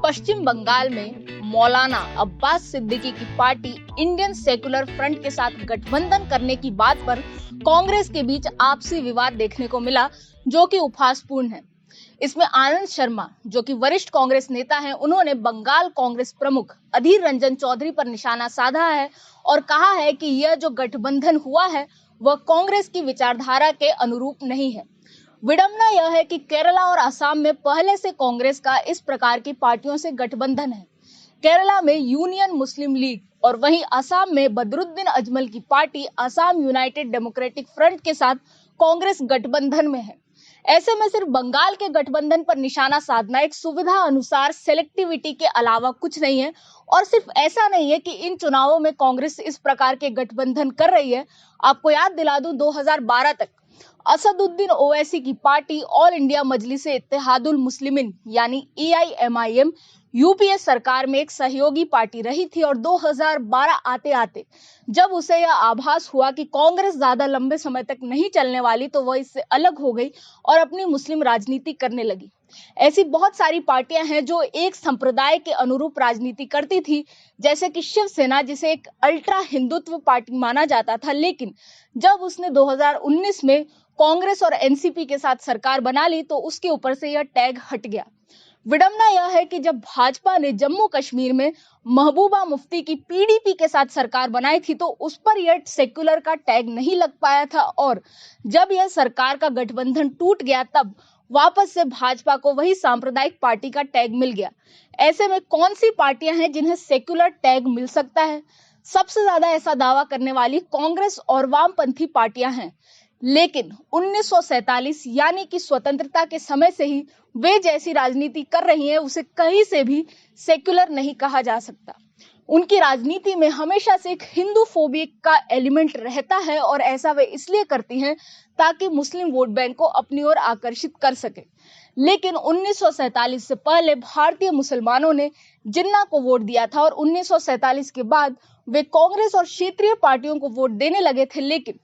पश्चिम बंगाल में मौलाना अब्बास सिद्दीकी की party Indian secular front के साथ गठबंधन करने की बात पर कांग्रेस के बीच आपसी विवाद देखने को मिला, जो कि उपहासपूर्ण है। इसमें आनंद शर्मा, जो कि वरिष्ठ कांग्रेस नेता हैं, उन्होंने बंगाल कांग्रेस प्रमुख अधीर रंजन चौधरी पर निशाना साधा है और कहा है कि यह जो गठबंधन हुआ है वह कांग्रेस की विचारधारा के अनुरूप नहीं है। विडंबना यह है कि केरला और असम में पहले से कांग्रेस का इस प्रकार की पार्टियों से गठबंधन है। केरला में यूनियन मुस्लिम लीग और वहीं असम में बदरुद्दीन अजमल की party Assam United democratic front के साथ कांग्रेस गठबंधन में है। ऐसे में सिर्फ बंगाल के गठबंधन पर निशाना साधना एक सुविधा अनुसार सेलेक्टिविटी के अलावा कुछ नहीं है। और सिर्फ ऐसा नहीं है कि इन चुनावों में कांग्रेस इस प्रकार के गठबंधन कर रही है। आपको याद दिला दूं, 2012 तक असदुद्दीन ओवैसी की party all India Majlise Ittehadul Muslimeen यानी EIMIM यूपीए सरकार में एक सहयोगी पार्टी रही थी और 2012 आते आते जब उसे यह आभास हुआ कि कांग्रेस ज्यादा लंबे समय तक नहीं चलने वाली, तो वह इससे अलग हो गई और अपनी मुस्लिम राजनीति करने लगी। ऐसी बहुत सारी पार्टियां हैं जो एक संप्रदाय के अनुरूप राजनीति करती थी, जैसे कि शिवसेना, जिसे एक अल्ट्रा हिंदुत्व पार्टी माना जाता था, लेकिन जब उसने 2019 में कांग्रेस और एनसीपी के साथ सरकार बना ली तो उसके ऊपर से यह टैग हट गया। विडंबना यह है कि जब भाजपा ने जम्मू कश्मीर में महबूबा मुफ्ती की PDP के साथ सरकार बनाई थी तो उस पर यह सेक्युलर का टैग नहीं लग पाया था, और जब यह सरकार का गठबंधन टूट गया तब वापस से भाजपा को वही सांप्रदायिक पार्टी का टैग मिल गया। ऐसे में कौन सी पार्टियां हैं जिन्हें सेक्युलर टैग मिल सकता है? सबसे ज्यादा ऐसा दावा करने वाली कांग्रेस और वामपंथी पार्टियां हैं, लेकिन 1947 यानी कि स्वतंत्रता के समय से ही वे जैसी राजनीति कर रही हैं, उसे कहीं से भी सेक्युलर नहीं कहा जा सकता। उनकी राजनीति में हमेशा से एक हिंदू फोबिक का एलिमेंट रहता है और ऐसा वे इसलिए करती हैं ताकि मुस्लिम वोट बैंक को अपनी ओर आकर्षित कर सके। लेकिन 1947 से पहले भारतीय मुसलमानों ने जिन्ना को वोट दिया था और 1947 के बाद वे कांग्रेस और क्षेत्रीय पार्टियों को वोट देने लगे थे। लेकिन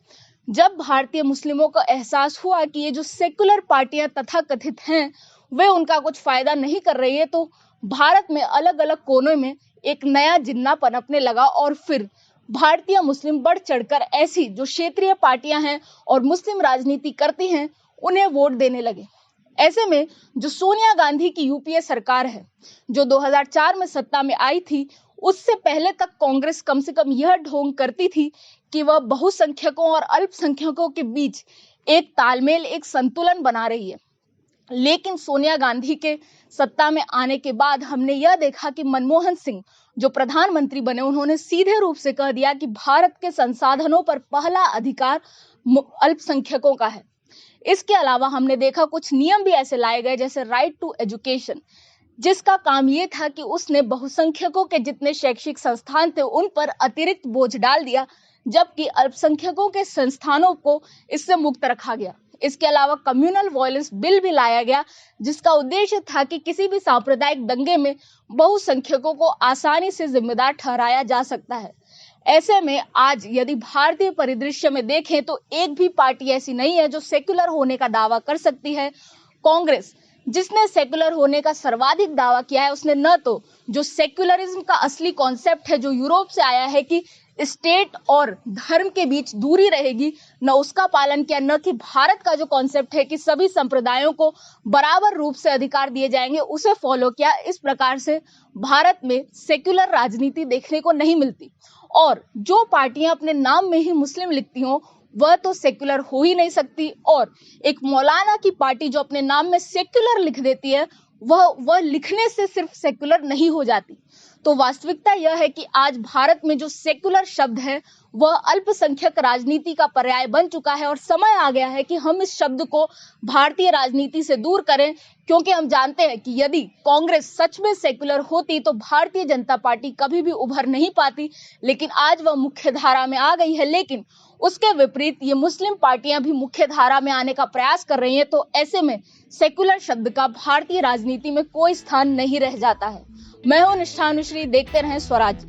जब भारतीय मुस्लिमों को एहसास हुआ कि ये जो सेकुलर पार्टियां तथाकथित हैं वे उनका कुछ फायदा नहीं कर रही है, तो भारत में अलग अलग कोनों में एक नया जिन्ना पनपने लगा और फिर भारतीय मुस्लिम बढ़ चढ़कर ऐसी जो क्षेत्रीय पार्टियां हैं और मुस्लिम राजनीति करती हैं उन्हें वोट देने लगे। ऐसे में जो सोनिया गांधी की यूपीए सरकार है, जो 2004 में सत्ता में आई थी, उससे पहले तक कांग्रेस कम से कम यह ढोंग करती थी कि वह बहुसंख्यकों और अल्पसंख्यकों के बीच एक तालमेल, एक संतुलन बना रही है। लेकिन सोनिया गांधी के सत्ता में आने के बाद हमने यह देखा कि मनमोहन सिंह जो प्रधानमंत्री बने, उन्होंने सीधे रूप से कह दिया कि भारत के संसाधनों पर पहला अधिकार अल्पसंख्यकों का है। इसके अलावा हमने देखा कुछ नियम भी ऐसे लाए गए जैसे राइट टू एजुकेशन, जिसका काम ये था कि उसने बहुसंख्यकों के जितने शैक्षिक संस्थान थे उन पर अतिरिक्त बोझ डाल दिया, जबकि अल्पसंख्यकों के संस्थानों को इससे मुक्त रखा गया। इसके अलावा कम्युनल वायलेंस बिल भी लाया गया, जिसका उद्देश्य था कि किसी भी सांप्रदायिक दंगे में बहुसंख्यकों को आसानी से जिम्मेदार ठहराया जा सकता है। ऐसे में आज यदि भारतीय परिदृश्य में देखें तो एक भी पार्टी ऐसी नहीं है जो सेक्युलर होने का दावा कर सकती है। कांग्रेस, जिसने सेक्युलर होने का सर्वाधिक दावा किया है, उसने न तो जो सेक्युलरिज्म का असली कॉन्सेप्ट है जो यूरोप से आया है कि स्टेट और धर्म के बीच दूरी रहेगी, न उसका पालन किया, न कि भारत का जो कॉन्सेप्ट है कि सभी संप्रदायों को बराबर रूप से अधिकार दिए जाएंगे, उसे फॉलो किया। इस प्रकार से भारत में सेक्युलर राजनीति देखने को नहीं मिलती। और जो पार्टियां अपने नाम में ही मुस्लिम लिखती हों वह तो सेक्युलर हो ही नहीं सकती, और एक मौलाना की पार्टी जो अपने नाम में सेक्युलर लिख देती है वह लिखने से सिर्फ सेक्युलर नहीं हो जाती। तो वास्तविकता यह है कि आज भारत में जो सेक्युलर शब्द है वह अल्पसंख्यक राजनीति का पर्याय बन चुका है और समय आ गया है कि हम इस शब्द को भारतीय राजनीति से दूर करें, क्योंकि हम जानते हैं कि यदि कांग्रेस सच में सेक्युलर होती तो भारतीय जनता पार्टी कभी भी उभर नहीं पाती, लेकिन आज वह मुख्य धारा में आ गई है। लेकिन उसके विपरीत ये मुस्लिम पार्टियां भी मुख्य धारा में आने का प्रयास कर रही हैं, तो ऐसे में सेक्युलर शब्द का भारतीय राजनीति में कोई स्थान नहीं रह जाता है। मैं हूं निष्ठा अनुश्री, देखते रहें स्वराज।